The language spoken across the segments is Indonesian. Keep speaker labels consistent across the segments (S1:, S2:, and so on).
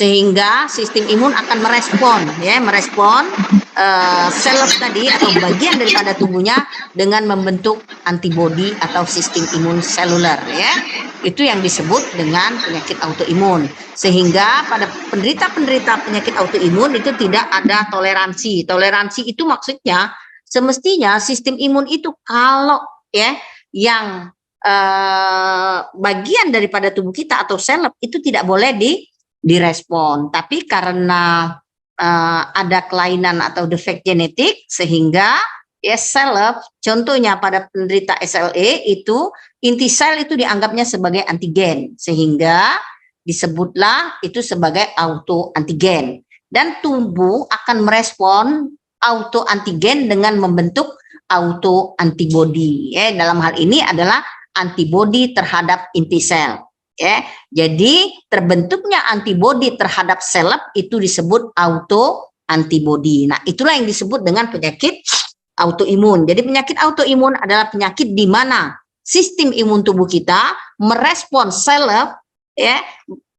S1: sehingga sistem imun akan merespon sel tadi atau bagian daripada tubuhnya dengan membentuk antibodi atau sistem imun seluler, ya. Itu yang disebut dengan penyakit autoimun. Sehingga pada penderita-penderita penyakit autoimun itu tidak ada toleransi. Toleransi itu maksudnya semestinya sistem imun itu kalau ya yang bagian daripada tubuh kita atau sel itu tidak boleh direspon. Tapi karena ada kelainan atau defek genetik sehingga ya sel, contohnya pada penderita SLE itu inti sel itu dianggapnya sebagai antigen sehingga disebutlah itu sebagai autoantigen, dan tubuh akan merespon autoantigen dengan membentuk autoantibodi, ya. Dalam hal ini adalah antibodi terhadap inti sel, ya. Jadi terbentuknya antibodi terhadap sel itu disebut autoantibodi. Nah, itulah yang disebut dengan penyakit autoimun. Jadi penyakit autoimun adalah penyakit di mana sistem imun tubuh kita merespon sel ya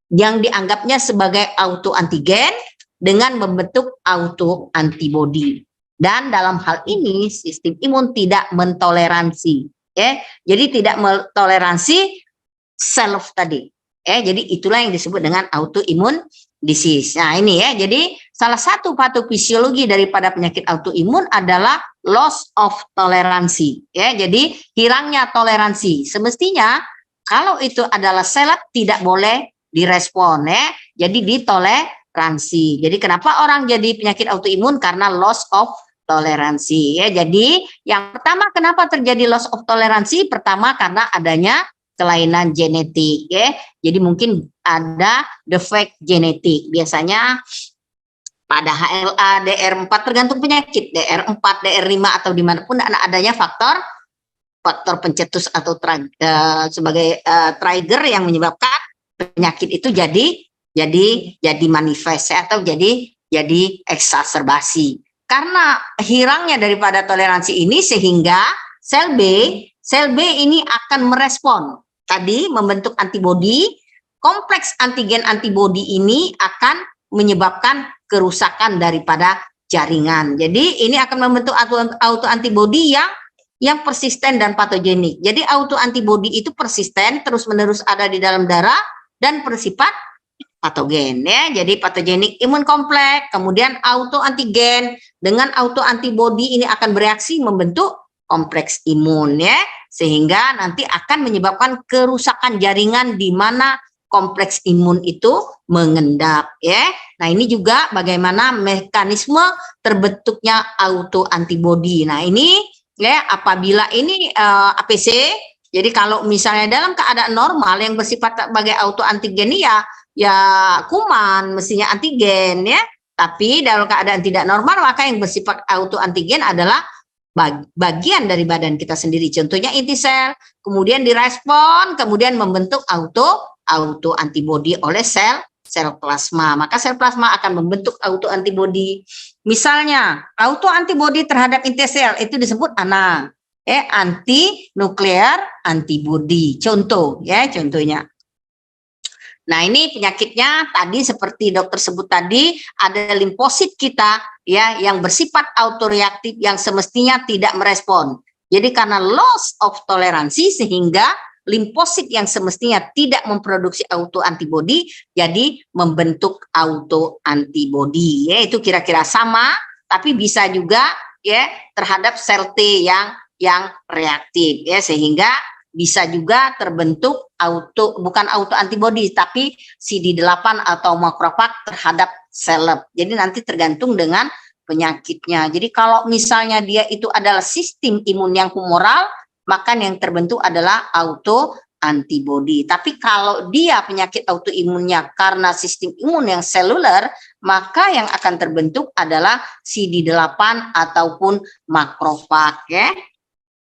S1: yang dianggapnya sebagai autoantigen dengan membentuk autoantibodi. Dan dalam hal ini sistem imun tidak mentoleransi, ya. Jadi tidak mentoleransi sel tadi. Jadi itulah yang disebut dengan autoimun disease. Nah, ini ya. Jadi salah satu patofisiologi daripada penyakit autoimun adalah loss of toleransi, ya. Jadi hilangnya toleransi. Semestinya kalau itu adalah sel tidak boleh direspon, ya. Jadi ditoleransi. Jadi kenapa orang jadi penyakit autoimun? Karena loss of toleransi, ya. Jadi yang pertama kenapa terjadi loss of toleransi? Pertama karena adanya kelainan genetik, ya. Jadi mungkin ada defek genetik. Biasanya pada HLA, DR4 tergantung penyakit, DR4, DR5 atau dimanapun adanya faktor pencetus atau sebagai trigger yang menyebabkan penyakit itu jadi manifest atau jadi eksaserbasi. Karena hilangnya daripada toleransi ini sehingga sel B ini akan merespon tadi membentuk antibodi. Kompleks antigen antibodi ini akan menyebabkan kerusakan daripada jaringan. Jadi ini akan membentuk autoantibodi yang persisten dan patogenik. Jadi autoantibodi itu persisten, terus-menerus ada di dalam darah dan bersifat patogen, ya. Jadi patogenik imun kompleks, kemudian autoantigen dengan autoantibodi ini akan bereaksi membentuk kompleks imun, ya. Sehingga nanti akan menyebabkan kerusakan jaringan di mana kompleks imun itu mengendap, ya. Nah, ini juga bagaimana mekanisme terbentuknya autoantibodi. Nah, ini ya apabila ini APC, jadi kalau misalnya dalam keadaan normal yang bersifat sebagai autoantigen ya kuman mestinya antigen, ya. Tapi dalam keadaan tidak normal maka yang bersifat autoantigen adalah bagian dari badan kita sendiri. Contohnya inti sel, kemudian direspon, kemudian membentuk autoantibodi oleh sel plasma. Maka sel plasma akan membentuk autoantibodi. Misalnya autoantibodi terhadap inti sel itu disebut ANA, anti nuklear antibody. Contoh, ya, contohnya. Nah, ini penyakitnya tadi seperti dokter sebut tadi, ada limfosit kita ya yang bersifat autoreaktif yang semestinya tidak merespon. Jadi karena loss of toleransi sehingga limfosit yang semestinya tidak memproduksi autoantibodi jadi membentuk autoantibodi, ya. Itu kira-kira sama, tapi bisa juga ya terhadap sel T yang reaktif, ya, sehingga bisa juga terbentuk bukan autoantibodi tapi CD8 atau makrofag terhadap sel. Jadi nanti tergantung dengan penyakitnya. Jadi kalau misalnya dia itu adalah sistem imun yang humoral, maka yang terbentuk adalah autoantibodi. Tapi kalau dia penyakit autoimunnya karena sistem imun yang seluler, maka yang akan terbentuk adalah CD8 ataupun makrofag, ya.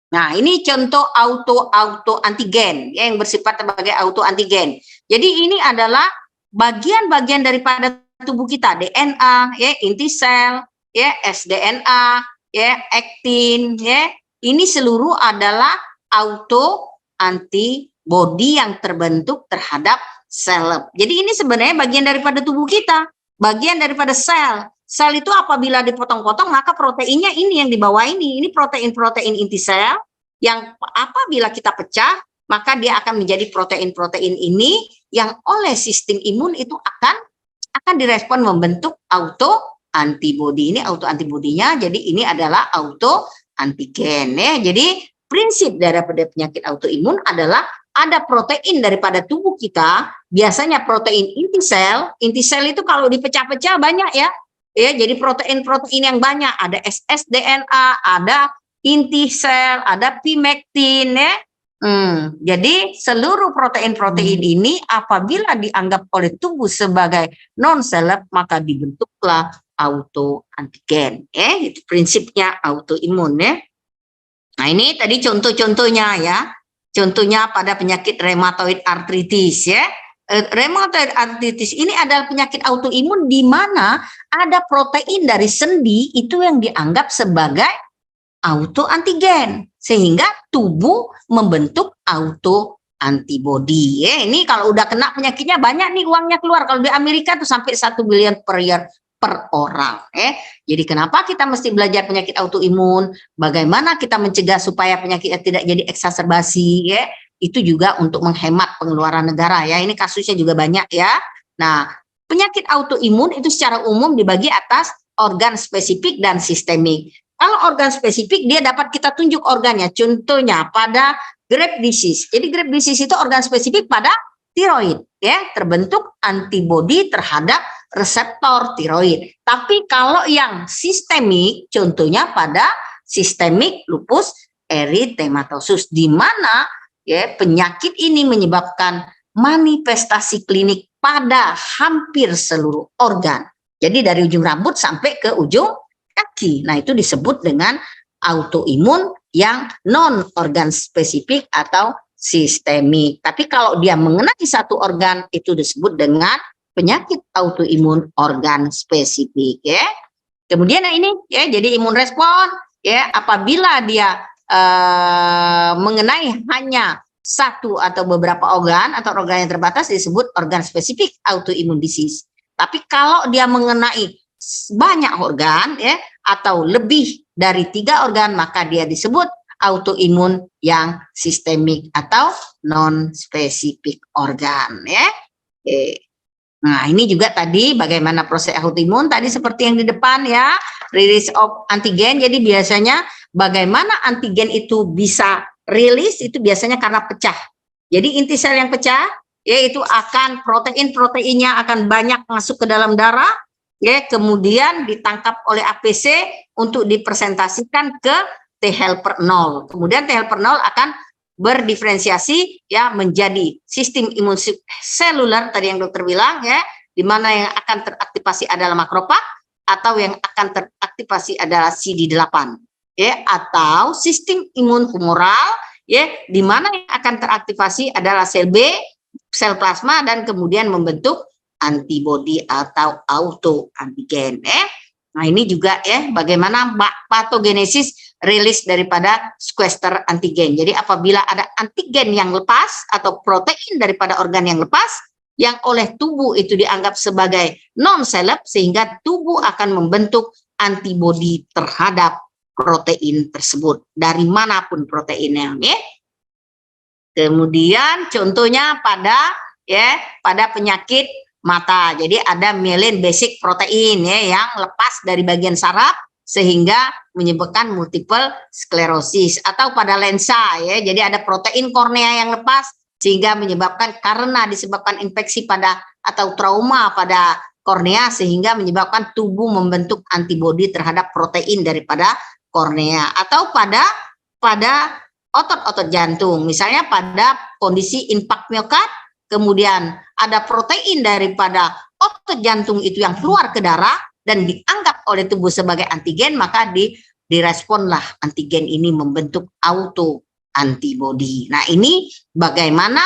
S1: Nah, ini contoh autoantigen ya, yang bersifat sebagai autoantigen. Jadi ini adalah bagian-bagian daripada tubuh kita, DNA, ya, inti sel, ya, sDNA, ya, aktin, ya. Ini seluruh adalah autoantibodi yang terbentuk terhadap seleb. Jadi ini sebenarnya bagian daripada tubuh kita, bagian daripada sel. Sel itu apabila dipotong-potong maka proteinnya ini yang di bawah ini protein-protein inti sel yang apabila kita pecah maka dia akan menjadi protein-protein ini yang oleh sistem imun itu akan direspon membentuk auto antibodi. Ini auto antibodinya, jadi ini adalah auto antigen ya. Jadi prinsip daripada penyakit autoimun adalah ada protein daripada tubuh kita, biasanya protein inti sel. Inti sel itu kalau dipecah-pecah banyak ya. Ya, jadi protein-protein yang banyak, ada ssDNA, ada inti sel, ada pimektin ya. Jadi seluruh protein-protein ini apabila dianggap oleh tubuh sebagai non-seleb maka dibentuklah auto antigen. Itu prinsipnya autoimun ya. Nah ini tadi contoh-contohnya ya. Contohnya pada penyakit rheumatoid arthritis ya. Rheumatoid arthritis ini adalah penyakit autoimun di mana ada protein dari sendi itu yang dianggap sebagai auto antigen sehingga tubuh membentuk auto antibody ya. Ini kalau udah kena penyakitnya banyak nih uangnya keluar. Kalau di Amerika tuh sampai 1 billion per year per orang ya. Jadi kenapa kita mesti belajar penyakit autoimun, bagaimana kita mencegah supaya penyakitnya tidak jadi eksaserbasi ya. Itu juga untuk menghemat pengeluaran negara ya. Ini kasusnya juga banyak ya. Nah, penyakit autoimun itu secara umum dibagi atas organ spesifik dan sistemik. Kalau organ spesifik dia dapat kita tunjuk organnya. Contohnya pada Graves' disease. Jadi Graves' disease itu organ spesifik pada tiroid ya, terbentuk antibodi terhadap reseptor tiroid. Tapi kalau yang sistemik contohnya pada sistemik lupus erythematosus di mana ya, penyakit ini menyebabkan manifestasi klinik pada hampir seluruh organ. Jadi dari ujung rambut sampai ke ujung kaki. Nah, itu disebut dengan autoimun yang non-organ spesifik atau sistemik. Tapi kalau dia mengenai satu organ, itu disebut dengan penyakit autoimun organ spesifik. Ya. Kemudian ini ya, jadi imun respon ya apabila dia mengenai hanya satu atau beberapa organ atau organ yang terbatas disebut organ spesifik autoimun disease. Tapi kalau dia mengenai banyak organ ya atau lebih dari 3 organ maka dia disebut autoimun yang sistemik atau non spesifik organ ya. Nah, ini juga tadi bagaimana proses autoimun tadi seperti yang di depan ya, release of antigen. Jadi biasanya bagaimana antigen itu bisa rilis itu biasanya karena pecah. Jadi inti sel yang pecah yaitu akan protein-proteinnya akan banyak masuk ke dalam darah ya, kemudian ditangkap oleh APC untuk dipresentasikan ke T helper 0. Kemudian T helper 0 akan berdiferensiasi ya menjadi sistem imun seluler tadi yang dokter bilang ya, di mana yang akan teraktivasi adalah makrofag atau yang akan teraktivasi adalah CD8 ya, atau sistem imun humoral ya, di mana yang akan teraktivasi adalah sel B, sel plasma dan kemudian membentuk antibodi atau auto antigen ya. Nah, ini juga ya bagaimana patogenesis rilis daripada sequester antigen. Jadi apabila ada antigen yang lepas atau protein daripada organ yang lepas yang oleh tubuh itu dianggap sebagai non-seleb sehingga tubuh akan membentuk antibodi terhadap protein tersebut dari manapun proteinnya ya. Kemudian contohnya pada penyakit mata. Jadi ada myelin basic protein ya yang lepas dari bagian saraf sehingga menyebabkan multiple sklerosis, atau pada lensa ya. Jadi ada protein kornea yang lepas sehingga menyebabkan karena disebabkan infeksi pada atau trauma pada kornea sehingga menyebabkan tubuh membentuk antibodi terhadap protein daripada kornea, atau pada otot-otot jantung. Misalnya pada kondisi infark miokard kemudian ada protein daripada otot jantung itu yang keluar ke darah dan dianggap oleh tubuh sebagai antigen, maka diresponlah antigen ini membentuk auto antibodi. Nah, ini bagaimana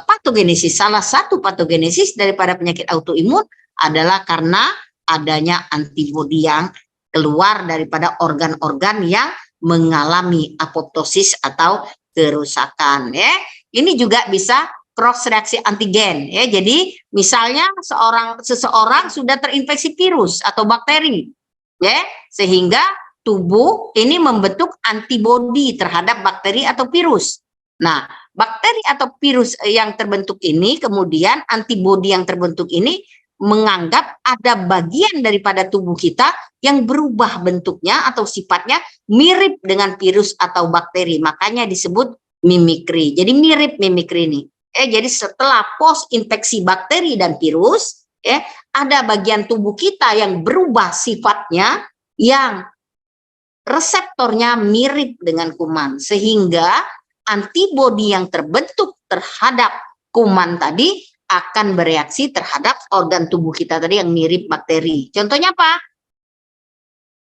S1: patogenesis. Salah satu patogenesis daripada penyakit autoimun adalah karena adanya antibodi yang keluar daripada organ-organ yang mengalami apoptosis atau kerusakan ya. Ini juga bisa cross reaksi antigen ya. Jadi misalnya seseorang sudah terinfeksi virus atau bakteri ya, sehingga tubuh ini membentuk antibodi terhadap bakteri atau virus. Nah, bakteri atau virus yang terbentuk ini, kemudian antibodi yang terbentuk ini menganggap ada bagian daripada tubuh kita yang berubah bentuknya atau sifatnya mirip dengan virus atau bakteri. Makanya disebut mimikri. Jadi mirip mimikri ini. Jadi setelah post infeksi bakteri dan virus, ada bagian tubuh kita yang berubah sifatnya, yang reseptornya mirip dengan kuman, sehingga antibodi yang terbentuk terhadap kuman tadi akan bereaksi terhadap organ tubuh kita tadi yang mirip bakteri. Contohnya apa?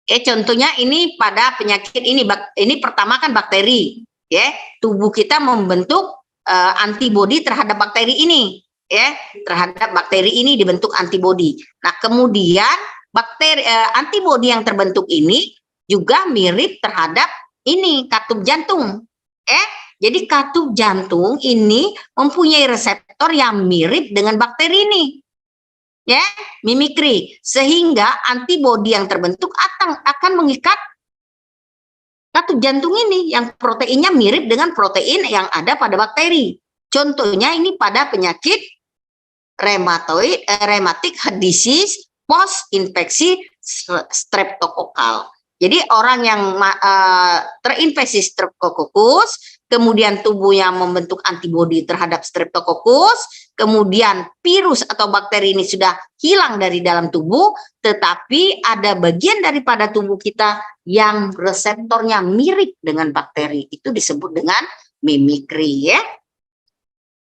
S1: Contohnya ini pada penyakit ini pertama kan bakteri, ya. Tubuh kita membentuk antibodi terhadap bakteri ini, ya. Terhadap bakteri ini dibentuk antibodi. Nah, kemudian antibodi yang terbentuk ini juga mirip terhadap ini katup jantung. Jadi katup jantung ini mempunyai reseptor yang mirip dengan bakteri ini, ya, mimikri, sehingga antibodi yang terbentuk akan mengikat katup jantung ini yang proteinnya mirip dengan protein yang ada pada bakteri. Contohnya ini pada penyakit rheumatic heart disease post infeksi streptokokal. Jadi orang yang terinfeksi streptococcus, kemudian tubuhnya membentuk antibodi terhadap streptococcus, kemudian virus atau bakteri ini sudah hilang dari dalam tubuh, tetapi ada bagian daripada tubuh kita yang reseptornya mirip dengan bakteri. Itu disebut dengan mimikri, ya.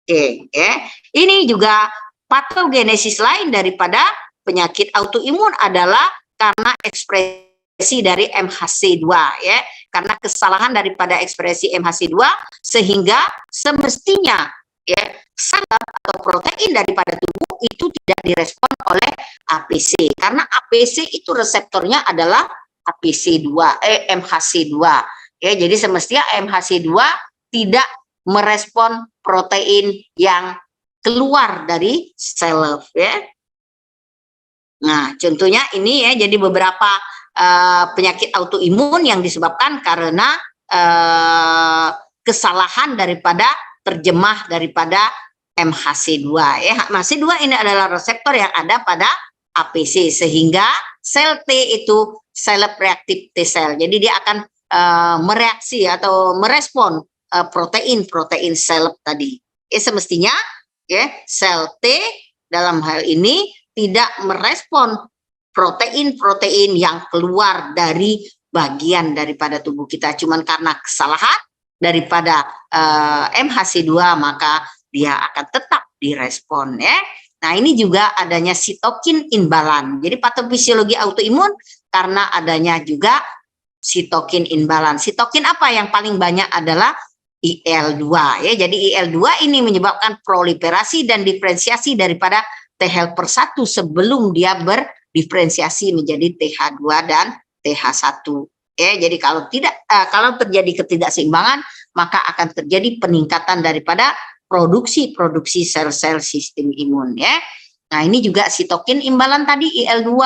S1: Oke, ya. Ini juga patogenesis lain daripada penyakit autoimun adalah karena ekspresi dari MHC2, ya, karena kesalahan daripada ekspresi MHC2 sehingga semestinya, ya, sel atau protein daripada tubuh itu tidak direspon oleh APC, karena APC itu reseptornya adalah MHC2, ya. Jadi semestinya MHC2 tidak merespon protein yang keluar dari sel, ya. Nah, contohnya ini, ya, jadi beberapa penyakit autoimun yang disebabkan karena kesalahan daripada terjemah daripada MHC2, ya. MHC2 ini adalah reseptor yang ada pada APC, sehingga sel T itu seleb reaktif T cell. Jadi dia akan mereaksi atau merespon protein seleb tadi. Semestinya, ya, sel T dalam hal ini tidak merespon protein-protein yang keluar dari bagian daripada tubuh kita. Cuman karena kesalahan daripada MHC2 maka dia akan tetap direspon, ya. Nah, ini juga adanya sitokin imbalan. Jadi patofisiologi autoimun karena adanya juga sitokin imbalan. Sitokin apa yang paling banyak adalah IL-2, ya. Jadi IL-2 ini menyebabkan proliferasi dan diferensiasi daripada T helper 1 sebelum dia diferensiasi menjadi TH2 dan TH1. Ya, jadi kalau terjadi ketidakseimbangan maka akan terjadi peningkatan daripada produksi sel-sel sistem imun, ya. Nah, ini juga sitokin imbalan tadi IL-2,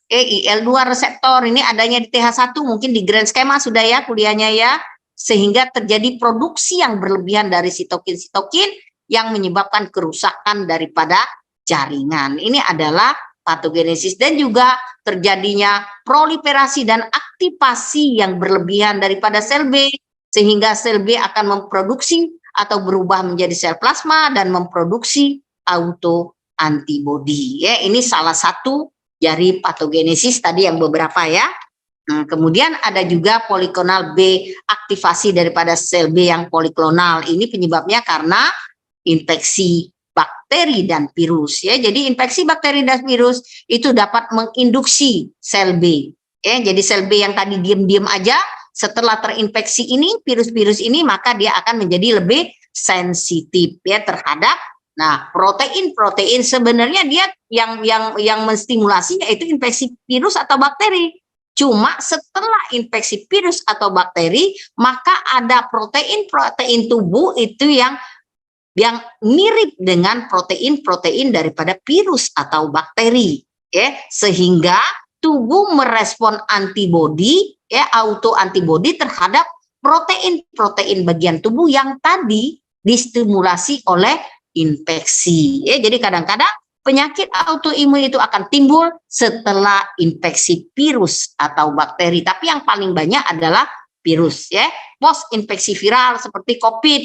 S1: IL-2 reseptor ini adanya di TH1, mungkin di grand skema sudah, ya, kuliahnya, ya, sehingga terjadi produksi yang berlebihan dari sitokin yang menyebabkan kerusakan daripada jaringan. Ini adalah patogenesis, dan juga terjadinya proliferasi dan aktivasi yang berlebihan daripada sel B, sehingga sel B akan memproduksi atau berubah menjadi sel plasma dan memproduksi autoantibodi, ya. Ini salah satu dari patogenesis tadi yang beberapa, ya. Nah, kemudian ada juga poliklonal B, aktivasi daripada sel B yang poliklonal. Ini penyebabnya karena infeksi bakteri dan virus, ya. Jadi infeksi bakteri dan virus itu dapat menginduksi sel B, ya. Jadi sel B yang tadi diam-diam aja, setelah terinfeksi ini virus-virus ini, maka dia akan menjadi lebih sensitif, ya, terhadap protein-protein. Sebenarnya dia yang menstimulasi yaitu infeksi virus atau bakteri. Cuma setelah infeksi virus atau bakteri, maka ada protein-protein tubuh itu yang yang mirip dengan protein-protein daripada virus atau bakteri, ya, sehingga tubuh merespon antibodi, ya, auto antibodi terhadap protein-protein bagian tubuh yang tadi distimulasi oleh infeksi, ya. Jadi kadang-kadang penyakit autoimun itu akan timbul setelah infeksi virus atau bakteri, tapi yang paling banyak adalah virus, ya. Post infeksi viral seperti COVID,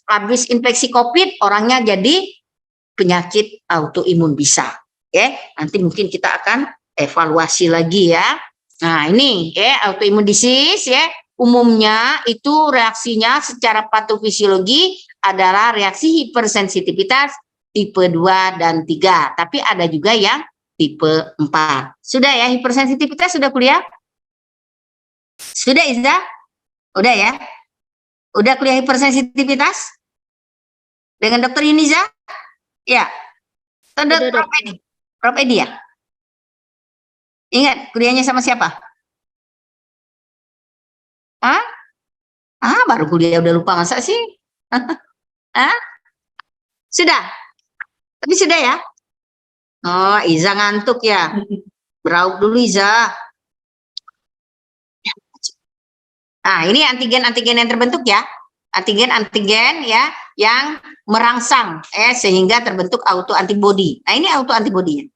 S1: habis infeksi COVID orangnya jadi penyakit autoimun bisa, ya. Nanti mungkin kita akan evaluasi lagi, ya. Nah, ini ya autoimun disease, ya. Umumnya itu reaksinya secara patofisiologi adalah reaksi hipersensitivitas tipe 2 dan 3, tapi ada juga yang tipe 4. Sudah ya, hipersensitivitas sudah kuliah? Sudah, Iza? Udah ya? Udah kuliah hipersensitivitas? Dengan Dokter Yuniza? Ya. Prof Edi. Prof Edi ya? Ingat, kuliahnya sama siapa? Hah? Baru kuliah udah lupa, masa sih? Sudah? Tapi sudah ya? Oh, Iza ngantuk ya? Beraup dulu, Iza. Nah, ini antigen-antigen yang terbentuk ya. Antigen-antigen ya yang merangsang sehingga terbentuk auto antibody. Nah, ini auto antibodinya.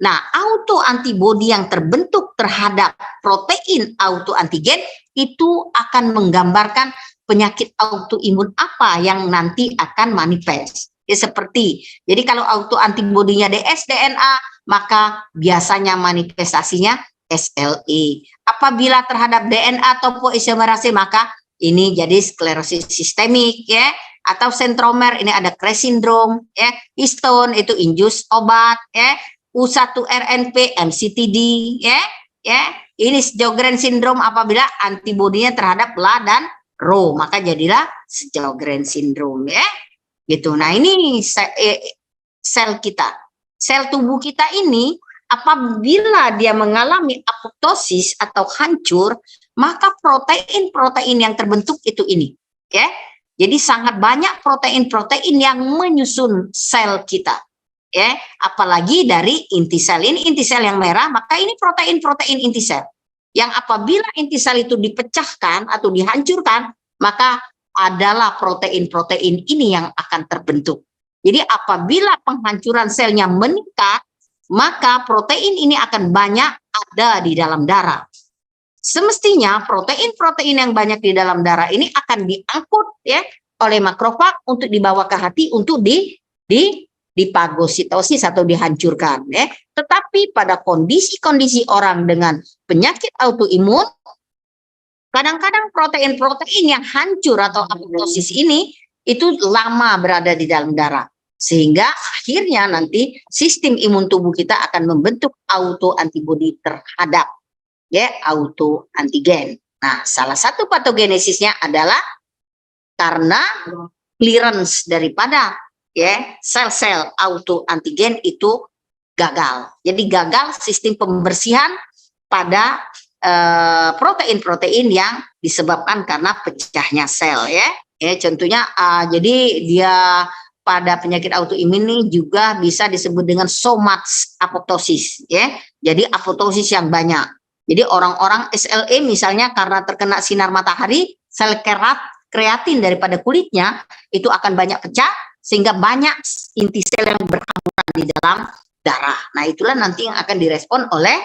S1: Nah, auto antibody yang terbentuk terhadap protein auto antigen itu akan menggambarkan penyakit autoimun apa yang nanti akan manifest. Ya, seperti, jadi kalau auto antibodinya dsDNA, maka biasanya manifestasinya SLE. Apabila terhadap DNA topoisomerase, maka ini jadi sklerosis sistemik, ya, atau sentromer, ini ada Cray syndrome, ya, histone itu induce obat, ya, U1-RNP MCTD, ya, ini Sjogren syndrome apabila antibodinya terhadap LA dan RHO, maka jadilah Sjogren syndrome, ya, gitu. Nah, ini sel kita, sel tubuh kita ini apabila dia mengalami apoptosis atau hancur, maka protein-protein yang terbentuk itu ini, ya. Jadi sangat banyak protein-protein yang menyusun sel kita, ya. Apalagi dari inti sel, ini inti sel yang merah, maka ini protein-protein inti sel. Yang apabila inti sel itu dipecahkan atau dihancurkan, maka adalah protein-protein ini yang akan terbentuk. Jadi apabila penghancuran selnya meningkat, maka protein ini akan banyak ada di dalam darah. Semestinya protein-protein yang banyak di dalam darah ini akan diangkut, ya, oleh makrofag untuk dibawa ke hati untuk dipagositosis atau dihancurkan, ya. Tetapi pada kondisi-kondisi orang dengan penyakit autoimun, kadang-kadang protein-protein yang hancur atau apoptosis ini itu lama berada di dalam darah, sehingga akhirnya nanti sistem imun tubuh kita akan membentuk auto antibodi terhadap, ya, auto antigen. Nah, salah satu patogenesisnya adalah karena clearance daripada, ya, sel-sel auto antigen itu gagal. Jadi gagal sistem pembersihan pada protein-protein yang disebabkan karena pecahnya sel, ya. Contohnya jadi dia pada penyakit autoimun ini juga bisa disebut dengan somax apoptosis, ya. Jadi apoptosis yang banyak. Jadi orang-orang SLE misalnya karena terkena sinar matahari, sel kreatin daripada kulitnya itu akan banyak pecah sehingga banyak inti sel yang berhamburan di dalam darah. Nah, itulah nanti yang akan direspon oleh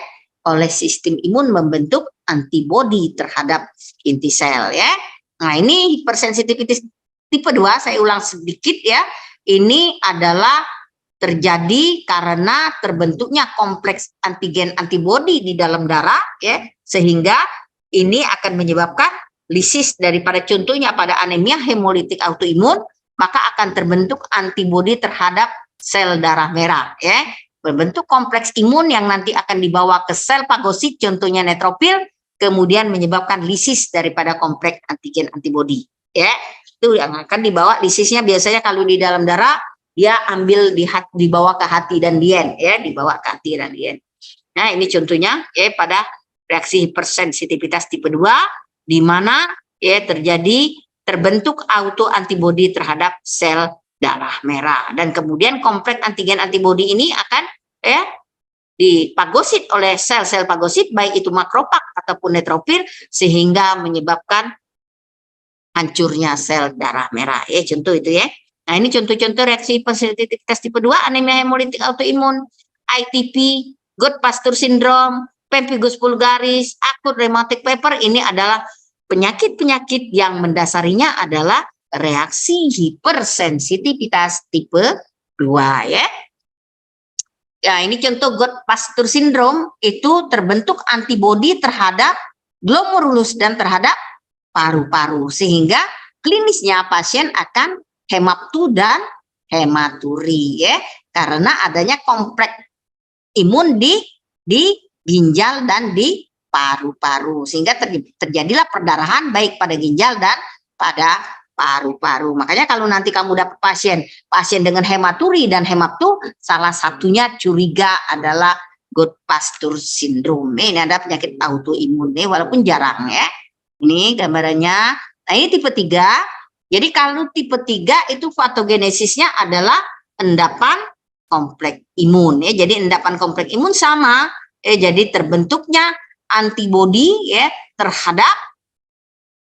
S1: sistem imun membentuk antibodi terhadap inti sel, ya. Nah, ini hipersensitivitas tipe 2, saya ulang sedikit, ya. Ini adalah terjadi karena terbentuknya kompleks antigen antibodi di dalam darah, ya, sehingga ini akan menyebabkan lisis daripada, contohnya pada anemia hemolitik autoimun, maka akan terbentuk antibodi terhadap sel darah merah, ya. Berbentuk kompleks imun yang nanti akan dibawa ke sel fagosit, contohnya neutrofil, kemudian menyebabkan lisis daripada kompleks antigen antibodi, ya. Itu yang akan dibawa lisisnya biasanya kalau di dalam darah dia ambil dibawa ke hati dan dien, ya, dibawa ke hati dan dien. Nah, ini contohnya, ya, pada reaksi hipersensitivitas tipe 2 di mana, ya, terjadi terbentuk autoantibodi terhadap sel darah merah, dan kemudian kompleks antigen antibodi ini akan dipagosit oleh sel-sel pagosit, baik itu makrofag ataupun netrofil, sehingga menyebabkan hancurnya sel darah merah. Contoh itu ya. Nah, ini contoh-contoh reaksi hipersensitivitas tipe 2, anemia hemolitik autoimun, ITP, Goodpasture syndrome, pemphigus vulgaris, akut rheumatic fever. Ini adalah penyakit-penyakit yang mendasarinya adalah reaksi hipersensitivitas tipe 2 ya. Ya, ini contoh Goodpasture syndrome, itu terbentuk antibodi terhadap glomerulus dan terhadap paru-paru, sehingga klinisnya pasien akan hemaptu dan hematuri ya, karena adanya kompleks imun di ginjal dan di paru-paru, sehingga terjadilah perdarahan baik pada ginjal dan pada paru-paru. Makanya kalau nanti kamu dapat pasien dengan hematuri dan hemaptu, salah satunya curiga adalah Goodpasture syndrome. Ini ada penyakit autoimun nih, walaupun jarang ya. Ini gambarannya. Nah, ini tipe 3. Jadi kalau tipe 3 itu patogenesisnya adalah endapan kompleks imun ya. Jadi endapan kompleks imun sama jadi terbentuknya antibodi ya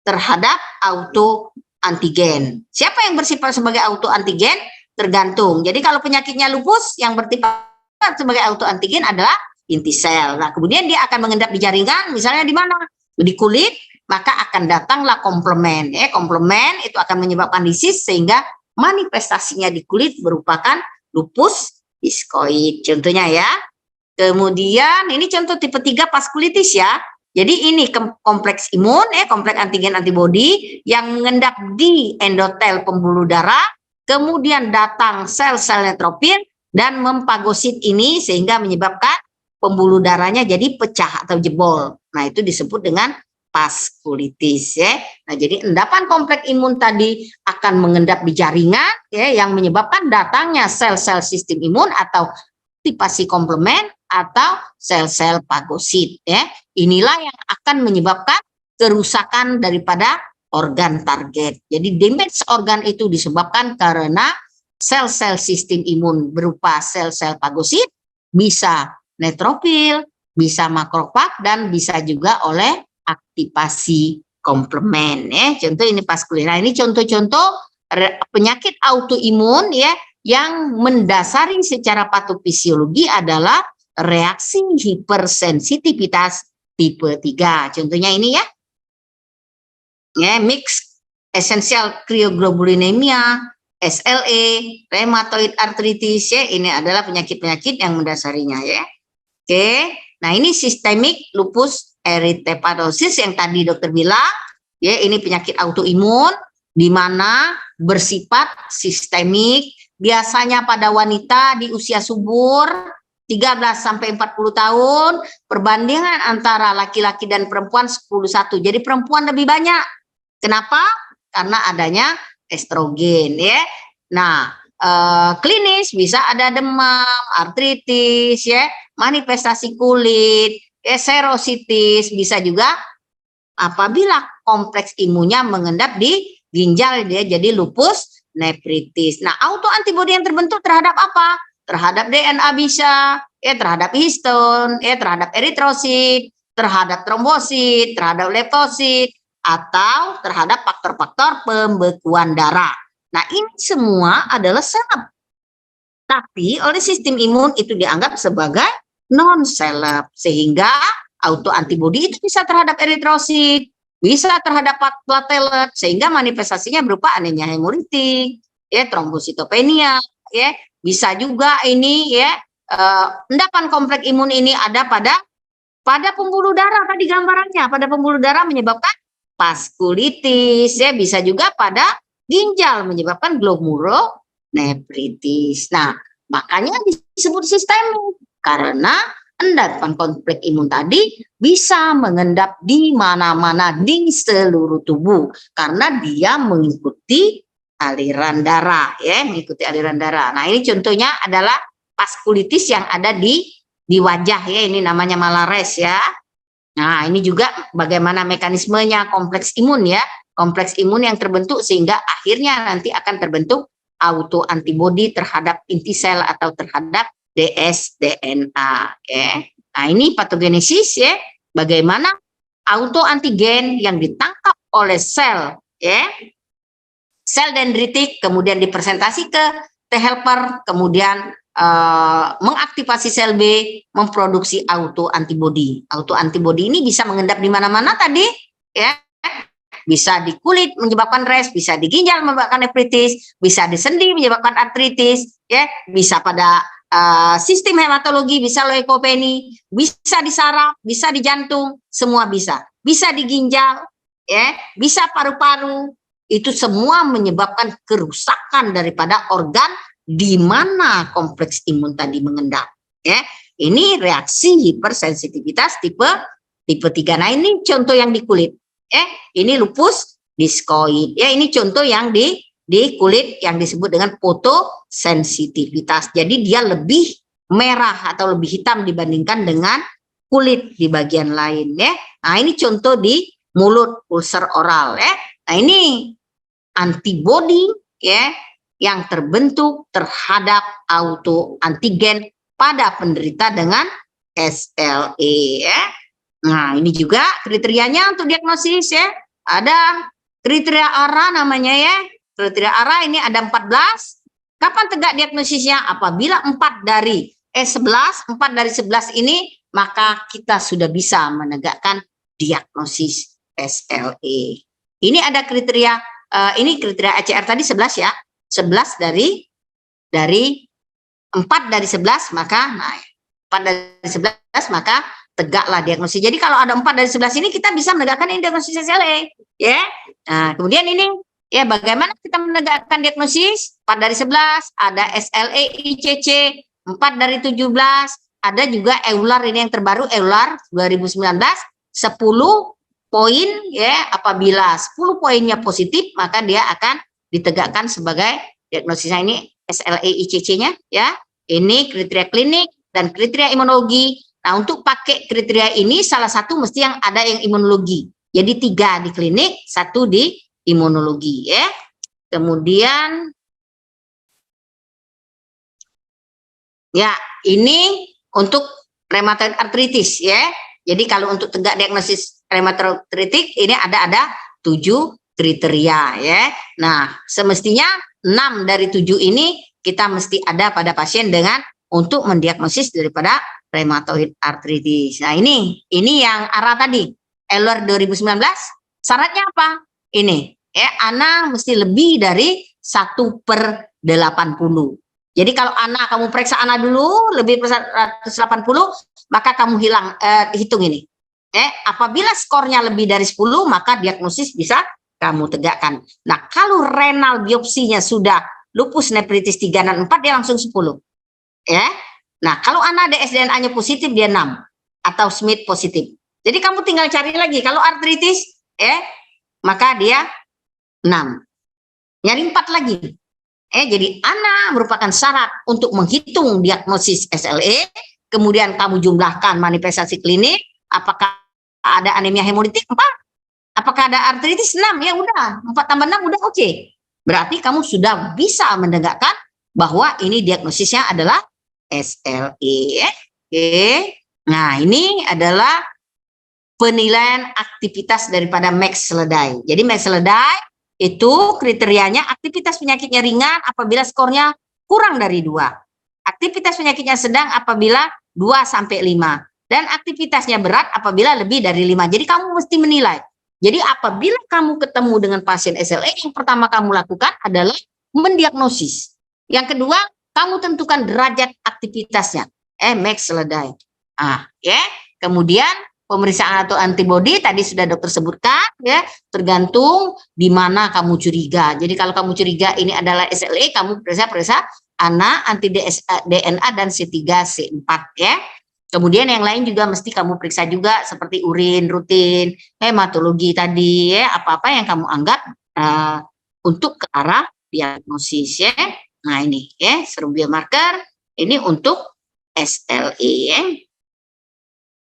S1: terhadap autoantigen. Siapa yang bersifat sebagai autoantigen? Tergantung. Jadi kalau penyakitnya lupus, yang bersifat sebagai autoantigen adalah inti sel. Nah, kemudian dia akan mengendap di jaringan, misalnya di mana? Di kulit, maka akan datanglah komplement. Komplement itu akan menyebabkan disease, sehingga manifestasinya di kulit merupakan lupus iskoid. Contohnya ya. Kemudian ini contoh tipe 3 vaskulitis ya. Jadi ini kompleks imun, kompleks antigen antibodi yang mengendap di endotel pembuluh darah, kemudian datang sel-sel netrofil dan mempagosit ini sehingga menyebabkan pembuluh darahnya jadi pecah atau jebol. Nah, itu disebut dengan vaskulitis ya. Nah, jadi endapan kompleks imun tadi akan mengendap di jaringan ya, yang menyebabkan datangnya sel-sel sistem imun atau aktivasi komplement atau sel-sel pagosit ya. Inilah yang akan menyebabkan kerusakan daripada organ target. Jadi damage organ itu disebabkan karena sel-sel sistem imun berupa sel-sel pagosit, bisa netrofil, bisa makrofag, dan bisa juga oleh aktivasi komplement ya. Contoh ini vaskulitis. Nah, ini contoh-contoh penyakit autoimun ya yang mendasari secara patofisiologi adalah reaksi hipersensitivitas tipe 3. Contohnya ini ya. Mixed essential cryoglobulinemia, SLE, rheumatoid arthritis ya. Ini adalah penyakit-penyakit yang mendasarinya ya. Oke. Nah, ini systemic lupus erythematosus yang tadi dokter bilang ya, ini penyakit autoimun di mana bersifat sistemik, biasanya pada wanita di usia subur 13 sampai 40 tahun, perbandingan antara laki-laki dan perempuan 10-1. Jadi perempuan lebih banyak. Kenapa? Karena adanya estrogen ya. Nah, klinis bisa ada demam, artritis ya, manifestasi kulit, serositis, bisa juga apabila kompleks imunnya mengendap di ginjal dia jadi lupus nefritis. Nah, autoantibodi yang terbentuk terhadap apa? Terhadap DNA bisa, terhadap histon, terhadap eritrosit, terhadap trombosit, terhadap lemfosit, atau terhadap faktor-faktor pembekuan darah. Nah, ini semua adalah seleb. Tapi oleh sistem imun itu dianggap sebagai non-seleb, sehingga autoantibodi itu bisa terhadap eritrosit, bisa terhadap platelet, sehingga manifestasinya berupa anemia hemolitik, trombositopenia, bisa juga ini endapan kompleks imun ini ada pada pembuluh darah tadi gambarannya, pada pembuluh darah menyebabkan vaskulitis, bisa juga pada ginjal menyebabkan glomerulonefritis. Nah, makanya disebut sistemik karena endapan kompleks imun tadi bisa mengendap di mana-mana di seluruh tubuh karena dia mengikuti aliran darah mengikuti aliran darah. Nah, ini contohnya adalah vaskulitis yang ada di wajah ya, ini namanya malares ya. Nah, ini juga bagaimana mekanismenya kompleks imun ya. kompleks imun yang terbentuk sehingga akhirnya nanti akan terbentuk autoantibodi terhadap inti sel atau terhadap dsDNA. Okay. Nah, ini patogenesis ya, bagaimana autoantigen yang ditangkap oleh sel ya, sel dendritik kemudian dipresentasi ke T helper, kemudian mengaktifasi sel B memproduksi autoantibodi. Autoantibodi ini bisa mengendap di mana-mana tadi ya. Bisa di kulit menyebabkan rash, bisa di ginjal menyebabkan nefritis, bisa di sendi menyebabkan artritis, ya, bisa pada sistem hematologi, bisa leukopeni, bisa di saraf, bisa di jantung, semua bisa. Bisa di ginjal, ya, bisa paru-paru. Itu semua menyebabkan kerusakan daripada organ di mana kompleks imun tadi mengendap, ya. Ini reaksi hipersensitivitas tipe 3. Nah, ini contoh yang di kulit. Ini lupus diskoid. Ya, ini contoh yang di kulit yang disebut dengan fotosensitivitas. Jadi dia lebih merah atau lebih hitam dibandingkan dengan kulit di bagian lain ya. Nah, ini contoh di mulut, ulcer oral ya. Nah, ini antibodi ya yang terbentuk terhadap autoantigen pada penderita dengan SLE ya. Nah, ini juga kriterianya untuk diagnosis ya. Ada kriteria ARA namanya ya. Kriteria ARA ini ada 14. Kapan tegak diagnosisnya? Apabila 4 dari 11 ini, maka kita sudah bisa menegakkan diagnosis SLE. Ini ada kriteria, ini kriteria ACR tadi 11 ya. 11 dari 4 dari 11, maka nah 4 dari 11 maka tegaklah diagnosis. Jadi kalau ada 4 dari 11 ini kita bisa menegakkan diagnosis SLE ya. Nah, kemudian ini ya bagaimana kita menegakkan diagnosis? 4 dari 11 ada SLE ICC, 4 dari 17 ada juga EULAR, ini yang terbaru EULAR 2019 10 poin ya. Apabila 10 poinnya positif maka dia akan ditegakkan sebagai diagnosisnya ini SLE ICC-nya ya. Ini kriteria klinik dan kriteria imunologi. Nah, untuk pakai kriteria ini salah satu mesti yang ada yang imunologi. Jadi 3 di klinik, 1 di imunologi ya. Kemudian ya, ini untuk rheumatoid arthritis ya. Jadi kalau untuk tegak diagnosis rheumatoid arthritis ini ada 7 kriteria ya. Nah, semestinya 6 dari 7 ini kita mesti ada pada pasien dengan untuk mendiagnosis daripada rheumatoid arthritis. Nah, ini yang ARA tadi, EULAR 2019, syaratnya apa? Ini, ya, ANA mesti lebih dari 1/80. Jadi kalau ANA, kamu periksa ANA dulu, lebih dari 180, maka kamu hitung ini. Apabila skornya lebih dari 10, maka diagnosis bisa kamu tegakkan. Nah, kalau renal biopsinya sudah lupus nephritis 3 dan 4, dia langsung 10. Ya. Nah, kalau anak dsDNA-nya positif dia 6 atau Smith positif. Jadi kamu tinggal cari lagi. Kalau artritis maka dia 6. Nyari 4 lagi. Jadi ANA merupakan syarat untuk menghitung diagnosis SLE. Kemudian kamu jumlahkan manifestasi klinik, apakah ada anemia hemolitik 4? Apakah ada artritis 6? Ya udah, 4 tambah 6 udah oke. Berarti kamu sudah bisa menegakkan bahwa ini diagnosisnya adalah SLE. Nah, ini adalah penilaian aktivitas daripada Max Sleday. Jadi Max Sleday itu kriterianya aktivitas penyakitnya ringan apabila skornya kurang dari 2. Aktivitas penyakitnya sedang apabila 2 sampai 5. Dan aktivitasnya berat apabila lebih dari 5. Jadi kamu mesti menilai. Jadi apabila kamu ketemu dengan pasien SLE, yang pertama kamu lakukan adalah mendiagnosis. Yang kedua, kamu tentukan derajat aktivitasnya. Max Sleday. Kemudian pemeriksaan atau antibodi tadi sudah dokter sebutkan ya, tergantung di mana kamu curiga. Jadi kalau kamu curiga ini adalah SLE, kamu periksa ANA, anti DNA dan C3C4 ya. Kemudian yang lain juga mesti kamu periksa juga seperti urin rutin, hematologi tadi ya, apa-apa yang kamu anggap untuk ke arah diagnosis ya. Nah, ini ya, serum biomarker ini untuk SLE ya.